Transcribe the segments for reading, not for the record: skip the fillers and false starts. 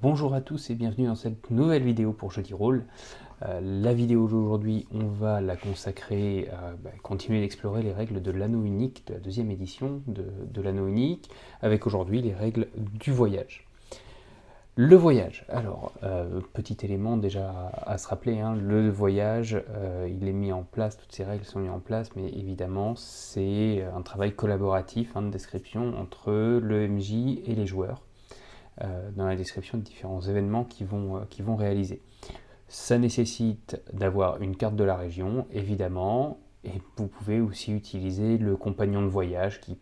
Bonjour à tous et bienvenue dans cette nouvelle vidéo pour Jeux de rôle. La vidéo d'aujourd'hui, on va la consacrer à continuer d'explorer les règles de l'anneau unique, de la deuxième édition de l'anneau unique, avec aujourd'hui les règles du voyage. Le voyage, alors, petit élément déjà à se rappeler, hein, le voyage, il est mis en place, toutes ces règles sont mises en place, mais évidemment c'est un travail collaboratif de description entre le MJ et les joueurs. Dans la description de différents événements qu'ils vont réaliser. Ça nécessite d'avoir une carte de la région, évidemment, et vous pouvez aussi utiliser le compagnon de voyage qui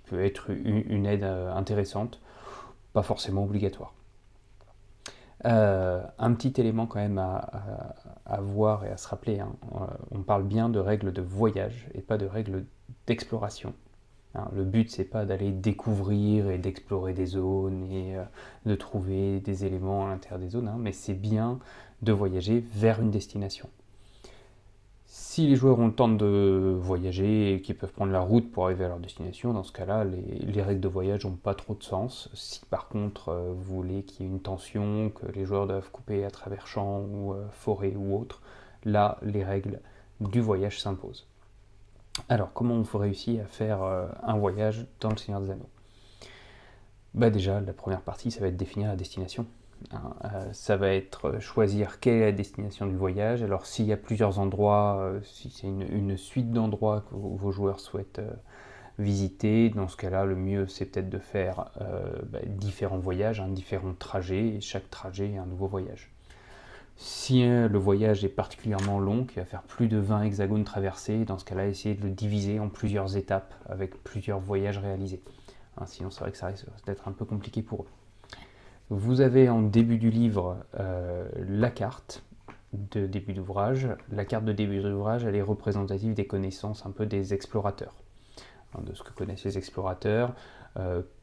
peut être une aide intéressante, pas forcément obligatoire. Un petit élément quand même à voir et à se rappeler, hein. On parle bien de règles de voyage et pas de règles d'exploration. Le but, c'est pas d'aller découvrir et d'explorer des zones et de trouver des éléments à l'intérieur des zones, mais c'est bien de voyager vers une destination. Si les joueurs ont le temps de voyager et qu'ils peuvent prendre la route pour arriver à leur destination, dans ce cas-là, les règles de voyage n'ont pas trop de sens. Si par contre vous voulez qu'il y ait une tension, que les joueurs doivent couper à travers champs ou forêts ou autre, là, les règles du voyage s'imposent. Alors, comment on réussit à faire un voyage dans le Seigneur des Anneaux? Déjà, la première partie, ça va être définir la destination. Ça va être choisir quelle est la destination du voyage. Alors, s'il y a plusieurs endroits, si c'est une suite d'endroits que vos joueurs souhaitent visiter, dans ce cas-là, le mieux, c'est peut-être de faire différents voyages, différents trajets, et chaque trajet est un nouveau voyage. Si le voyage est particulièrement long, qui va faire plus de 20 hexagones traversés, dans ce cas-là, essayez de le diviser en plusieurs étapes avec plusieurs voyages réalisés. Sinon, c'est vrai que ça risque d'être un peu compliqué pour eux. Vous avez en début du livre la carte de début d'ouvrage. La carte de début d'ouvrage, elle est représentative des connaissances un peu des explorateurs. De ce que connaissent les explorateurs,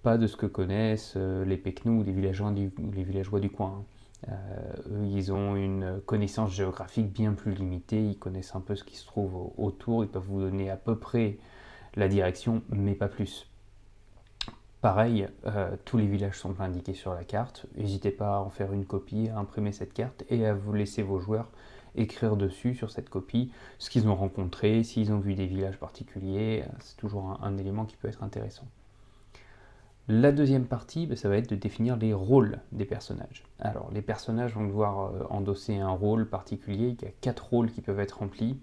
pas de ce que connaissent les Péquenous ou les villageois du coin. Eux, ils ont une connaissance géographique bien plus limitée, ils connaissent un peu ce qui se trouve autour, ils peuvent vous donner à peu près la direction, mais pas plus. Pareil, tous les villages sont indiqués sur la carte, n'hésitez pas à en faire une copie, à imprimer cette carte et à vous laisser vos joueurs écrire dessus, sur cette copie, ce qu'ils ont rencontré, s'ils ont vu des villages particuliers, c'est toujours un élément qui peut être intéressant. La deuxième partie, ça va être de définir les rôles des personnages. Alors, les personnages vont devoir endosser un rôle particulier. Il y a 4 rôles qui peuvent être remplis.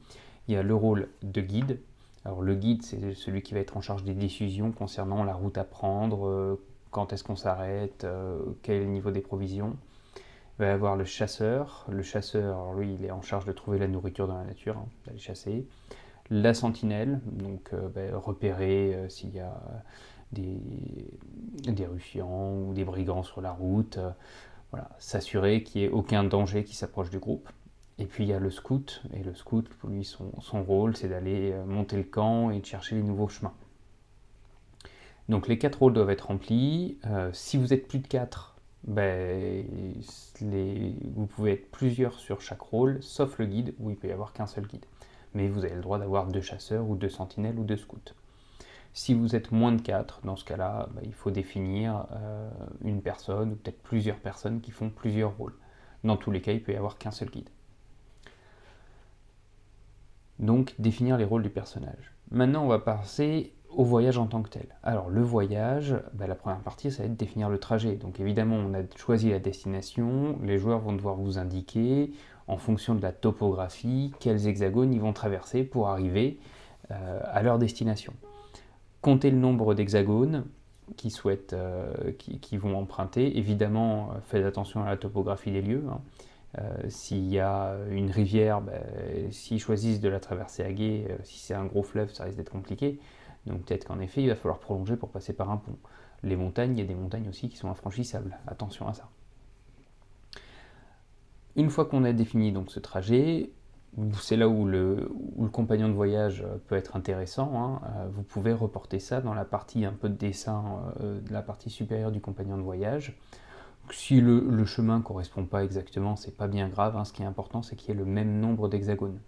Il y a le rôle de guide. Alors, le guide, c'est celui qui va être en charge des décisions concernant la route à prendre, quand est-ce qu'on s'arrête, quel est le niveau des provisions. Il va y avoir le chasseur. Le chasseur, alors lui, il est en charge de trouver la nourriture dans la nature, d'aller chasser. La sentinelle, donc repérer s'il y a des ruffians ou des brigands sur la route, voilà, s'assurer qu'il n'y ait aucun danger qui s'approche du groupe. Et puis il y a le scout, et le scout, pour lui, son rôle, c'est d'aller monter le camp et de chercher les nouveaux chemins. Donc les 4 rôles doivent être remplis. Si vous êtes plus de 4, vous pouvez être plusieurs sur chaque rôle, sauf le guide, où il peut y avoir qu'un seul guide. Mais vous avez le droit d'avoir 2 chasseurs, ou 2 sentinelles, ou 2 scouts. Si vous êtes moins de 4, dans ce cas-là, il faut définir une personne, ou peut-être plusieurs personnes qui font plusieurs rôles. Dans tous les cas, il peut y avoir qu'un seul guide. Donc, définir les rôles du personnage. Maintenant, on va passer au voyage en tant que tel. Alors, le voyage, la première partie, ça va être définir le trajet. Donc, évidemment, on a choisi la destination. Les joueurs vont devoir vous indiquer, en fonction de la topographie, quels hexagones ils vont traverser pour arriver à leur destination. Comptez le nombre d'hexagones qui vont emprunter. Évidemment, faites attention à la topographie des lieux. S'il y a une rivière, s'ils choisissent de la traverser à gué, si c'est un gros fleuve, ça risque d'être compliqué. Donc peut-être qu'en effet, il va falloir prolonger pour passer par un pont. Les montagnes, il y a des montagnes aussi qui sont infranchissables. Attention à ça. Une fois qu'on a défini donc ce trajet, c'est là où le compagnon de voyage peut être intéressant. Vous pouvez reporter ça dans la partie un peu de dessin de la partie supérieure du compagnon de voyage. Si le chemin ne correspond pas exactement, c'est pas bien grave. Ce qui est important, c'est qu'il y ait le même nombre d'hexagones.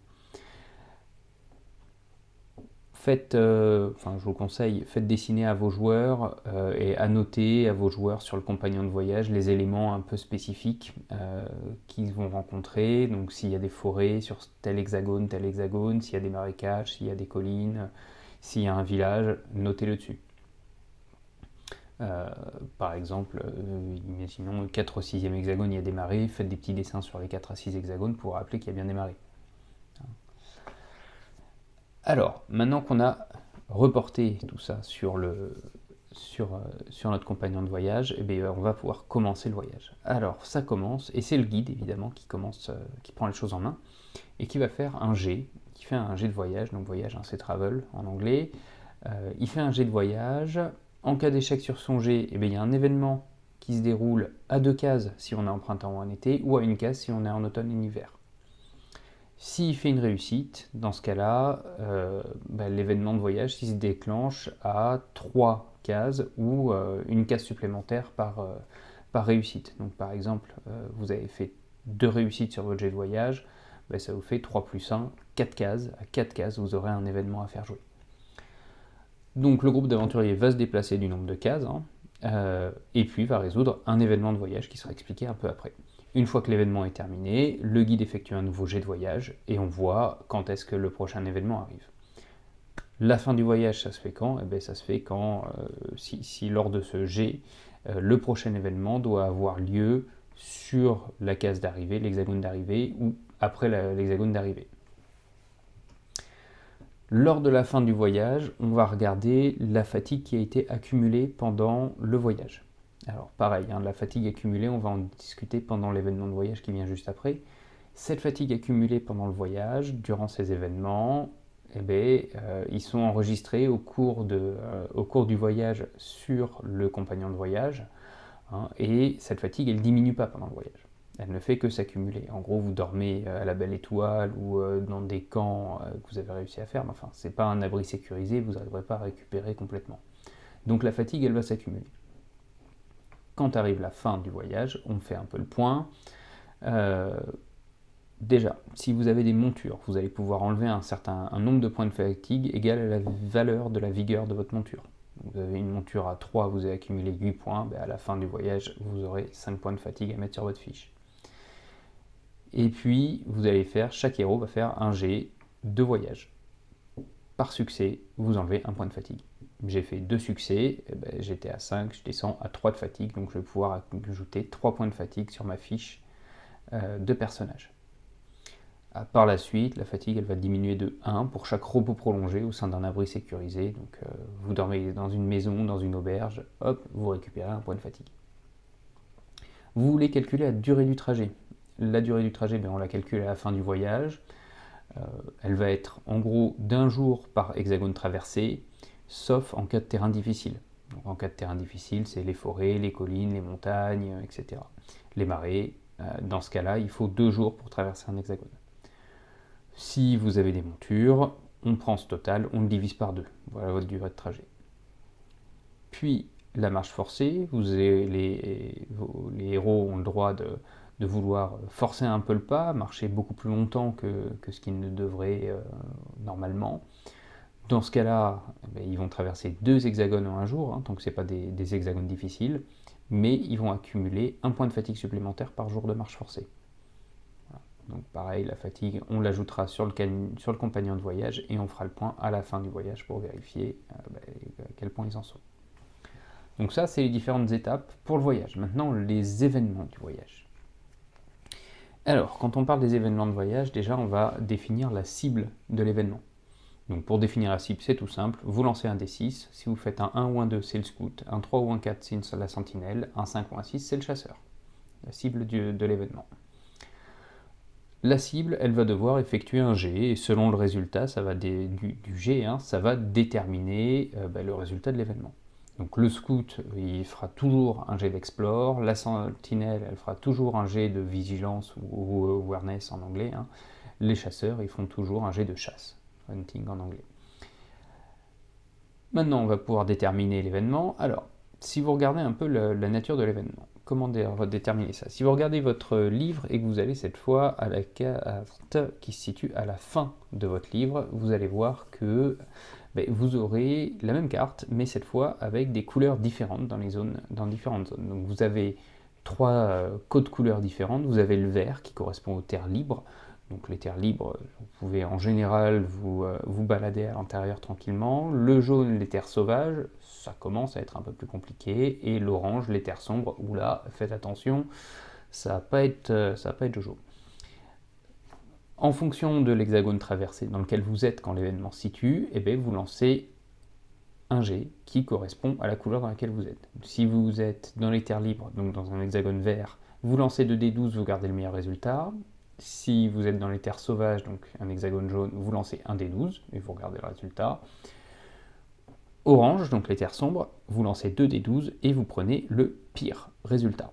je vous conseille, faites dessiner à vos joueurs et annotez à vos joueurs sur le compagnon de voyage les éléments un peu spécifiques qu'ils vont rencontrer. Donc s'il y a des forêts sur tel hexagone, s'il y a des marécages, s'il y a des collines, s'il y a un village, notez-le dessus. Par exemple, imaginons 4 au 6e hexagone, il y a des marées, faites des petits dessins sur les 4 à 6 hexagones pour rappeler qu'il y a bien des marées. Alors, maintenant qu'on a reporté tout ça sur notre compagnon de voyage, eh bien, on va pouvoir commencer le voyage. Alors, ça commence, et c'est le guide évidemment qui prend les choses en main, et qui va faire un jet, qui fait un jet de voyage, donc voyage, c'est travel en anglais. Il fait un jet de voyage. En cas d'échec sur son jet, eh bien, il y a un événement qui se déroule à 2 cases si on est en printemps ou en été, ou à 1 case si on est en automne et en hiver. S'il fait une réussite, dans ce cas-là, l'événement de voyage se déclenche à 3 cases ou une case supplémentaire par réussite. Donc par exemple, vous avez fait 2 réussites sur votre jet de voyage, ça vous fait 3 plus 1, 4 cases. À 4 cases, vous aurez un événement à faire jouer. Donc le groupe d'aventuriers va se déplacer du nombre de cases, et puis va résoudre un événement de voyage qui sera expliqué un peu après. Une fois que l'événement est terminé, le guide effectue un nouveau jet de voyage et on voit quand est-ce que le prochain événement arrive. La fin du voyage, ça se fait quand ? Ça se fait quand, si lors de ce jet, le prochain événement doit avoir lieu sur la case d'arrivée, l'hexagone d'arrivée, ou après l'hexagone d'arrivée. Lors de la fin du voyage, on va regarder la fatigue qui a été accumulée pendant le voyage. Alors pareil, la fatigue accumulée, on va en discuter pendant l'événement de voyage qui vient juste après. Cette fatigue accumulée pendant le voyage, durant ces événements, ils sont enregistrés au cours du voyage sur le compagnon de voyage, et cette fatigue, elle ne diminue pas pendant le voyage. Elle ne fait que s'accumuler. En gros, vous dormez à la Belle Étoile ou dans des camps que vous avez réussi à faire, mais enfin, ce n'est pas un abri sécurisé, vous n'arriverez pas à récupérer complètement. Donc la fatigue, elle va s'accumuler. Quand arrive la fin du voyage, on fait un peu le point. Déjà, si vous avez des montures, vous allez pouvoir enlever un nombre de points de fatigue égal à la valeur de la vigueur de votre monture. Vous avez une monture à 3, vous avez accumulé 8 points, à la fin du voyage, vous aurez 5 points de fatigue à mettre sur votre fiche. Et puis, chaque héros va faire un jet de voyage. Par succès, vous enlevez un point de fatigue. J'ai fait 2 succès, j'étais à 5, je descends à 3 de fatigue, donc je vais pouvoir ajouter 3 points de fatigue sur ma fiche de personnage. Par la suite, la fatigue elle va diminuer de 1 pour chaque repos prolongé au sein d'un abri sécurisé. Donc vous dormez dans une maison, dans une auberge, hop, vous récupérez un point de fatigue. Vous voulez calculer la durée du trajet. La durée du trajet, on la calcule à la fin du voyage. Elle va être en gros d'1 jour par hexagone traversé, sauf en cas de terrain difficile. Donc, en cas de terrain difficile, c'est les forêts, les collines, les montagnes, etc. Les marées. Dans ce cas-là, il faut 2 jours pour traverser un hexagone. Si vous avez des montures, on prend ce total, on le divise par 2. Voilà votre durée de trajet. Puis, la marche forcée, les héros ont le droit de vouloir forcer un peu le pas, marcher beaucoup plus longtemps que ce qu'ils ne devraient normalement. Dans ce cas-là, ils vont traverser 2 hexagones en un jour, donc ce n'est pas des hexagones difficiles, mais ils vont accumuler 1 point de fatigue supplémentaire par jour de marche forcée. Voilà. Donc pareil, la fatigue, on l'ajoutera sur le compagnon de voyage et on fera le point à la fin du voyage pour vérifier à quel point ils en sont. Donc ça, c'est les différentes étapes pour le voyage. Maintenant, les événements du voyage. Alors, quand on parle des événements de voyage, déjà, on va définir la cible de l'événement. Donc, pour définir la cible, c'est tout simple. Vous lancez un D6. Si vous faites un 1 ou un 2, c'est le scout. Un 3 ou un 4, c'est la sentinelle. Un 5 ou un 6, c'est le chasseur. La cible de l'événement. La cible, elle va devoir effectuer un jet. Et selon le résultat, du jet, ça va déterminer le résultat de l'événement. Donc le scout, il fera toujours un jet d'explore, la sentinelle, elle fera toujours un jet de vigilance ou awareness en anglais. Les chasseurs, ils font toujours un jet de chasse, hunting en anglais. Maintenant, on va pouvoir déterminer l'événement. Alors, si vous regardez un peu la nature de l'événement, comment déterminer ça ? Si vous regardez votre livre et que vous allez cette fois à la carte qui se situe à la fin de votre livre, vous allez voir que vous aurez la même carte, mais cette fois avec des couleurs différentes dans différentes zones. Donc vous avez 3 codes couleurs différentes. Vous avez le vert qui correspond aux terres libres. Donc les terres libres, vous pouvez en général vous balader à l'intérieur tranquillement. Le jaune, les terres sauvages, ça commence à être un peu plus compliqué. Et l'orange, les terres sombres, où là, faites attention, ça va pas être jojo. En fonction de l'hexagone traversé dans lequel vous êtes quand l'événement se situe, vous lancez un jet qui correspond à la couleur dans laquelle vous êtes. Si vous êtes dans les terres libres, donc dans un hexagone vert, vous lancez 2d12, vous gardez le meilleur résultat. Si vous êtes dans les terres sauvages, donc un hexagone jaune, vous lancez 1d12 et vous regardez le résultat. Orange, donc les terres sombres, vous lancez 2d12 et vous prenez le pire résultat.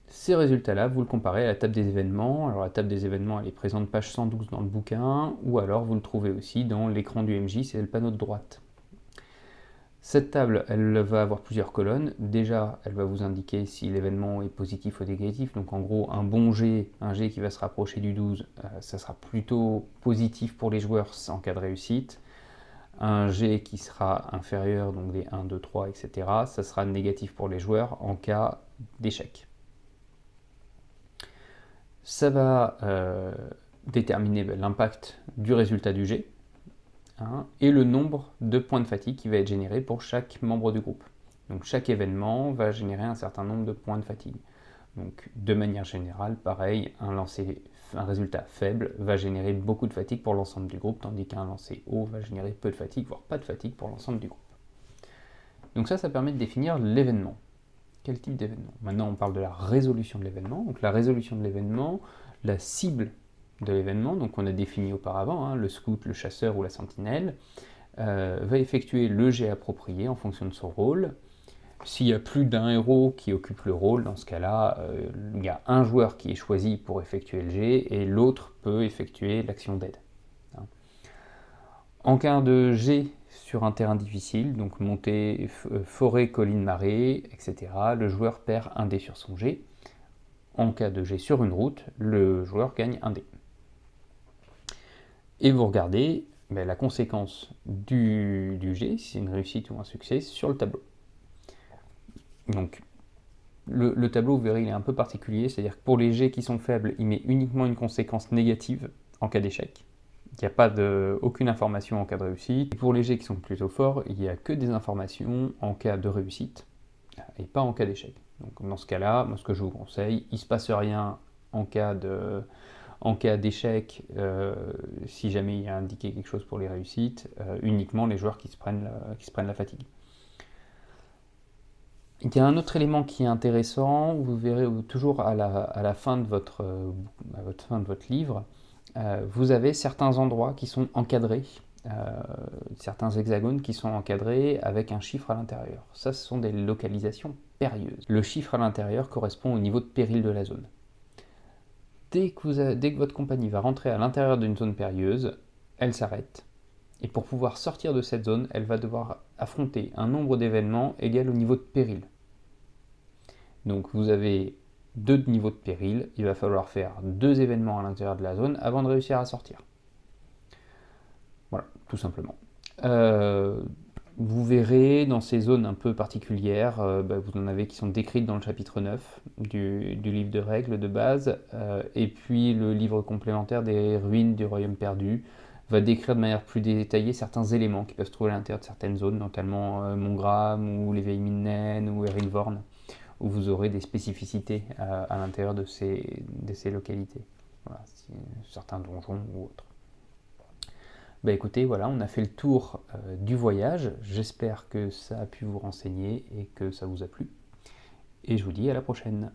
Ces résultats-là, vous le comparez à la table des événements. Alors la table des événements, elle est présente page 112 dans le bouquin, ou alors vous le trouvez aussi dans l'écran du MJ, c'est le panneau de droite. Cette table, elle va avoir plusieurs colonnes. Déjà, elle va vous indiquer si l'événement est positif ou négatif. Donc en gros, un bon jet, un jet qui va se rapprocher du 12, ça sera plutôt positif pour les joueurs en cas de réussite. Un jet qui sera inférieur, donc des 1, 2, 3, etc., ça sera négatif pour les joueurs en cas d'échec. Ça va déterminer l'impact du résultat du jet, et le nombre de points de fatigue qui va être généré pour chaque membre du groupe. Donc chaque événement va générer un certain nombre de points de fatigue. Donc de manière générale, pareil, un résultat faible va générer beaucoup de fatigue pour l'ensemble du groupe, tandis qu'un lancer haut va générer peu de fatigue, voire pas de fatigue pour l'ensemble du groupe. Donc ça permet de définir l'événement. Quel type d'événement? Maintenant, on parle de la résolution de l'événement. Donc la résolution de l'événement, la cible de l'événement, donc on a défini auparavant, le scout, le chasseur ou la sentinelle, va effectuer le jet approprié en fonction de son rôle. S'il y a plus d'un héros qui occupe le rôle, dans ce cas-là, il y a un joueur qui est choisi pour effectuer le jet et l'autre peut effectuer l'action d'aide. En cas de jet sur un terrain difficile, donc montée, forêt, colline, marée, etc., le joueur perd un dé sur son jet. En cas de jet sur une route, le joueur gagne un dé. Et vous regardez la conséquence du jet, si c'est une réussite ou un succès, sur le tableau. Donc le tableau, vous verrez, il est un peu particulier, c'est-à-dire que pour les jets qui sont faibles, il met uniquement une conséquence négative en cas d'échec. Il n'y a pas aucune information en cas de réussite. Et pour les jets qui sont plutôt forts, il n'y a que des informations en cas de réussite et pas en cas d'échec. Donc dans ce cas-là, moi ce que je vous conseille, il ne se passe rien en cas d'échec si jamais il y a indiqué quelque chose pour les réussites, uniquement les joueurs qui se prennent la fatigue. Il y a un autre élément qui est intéressant, vous verrez toujours à la fin de votre livre, vous avez certains endroits qui sont encadrés, certains hexagones qui sont encadrés avec un chiffre à l'intérieur. Ça, ce sont des localisations périlleuses. Le chiffre à l'intérieur correspond au niveau de péril de la zone. Dès que votre compagnie va rentrer à l'intérieur d'une zone périlleuse, elle s'arrête. Et pour pouvoir sortir de cette zone, elle va devoir affronter un nombre d'événements égal au niveau de péril. Donc vous avez 2 niveaux de péril, il va falloir faire 2 événements à l'intérieur de la zone avant de réussir à sortir. Voilà, tout simplement. Vous verrez dans ces zones un peu particulières, vous en avez qui sont décrites dans le chapitre 9 du livre de règles de base, et puis le livre complémentaire des ruines du royaume perdu va décrire de manière plus détaillée certains éléments qui peuvent se trouver à l'intérieur de certaines zones, notamment Mongram ou les Vieilles Mines Naines ou Erinvorn, où vous aurez des spécificités à l'intérieur de ces localités. Voilà, certains donjons ou autres. Écoutez, voilà, on a fait le tour du voyage. J'espère que ça a pu vous renseigner et que ça vous a plu. Et je vous dis à la prochaine.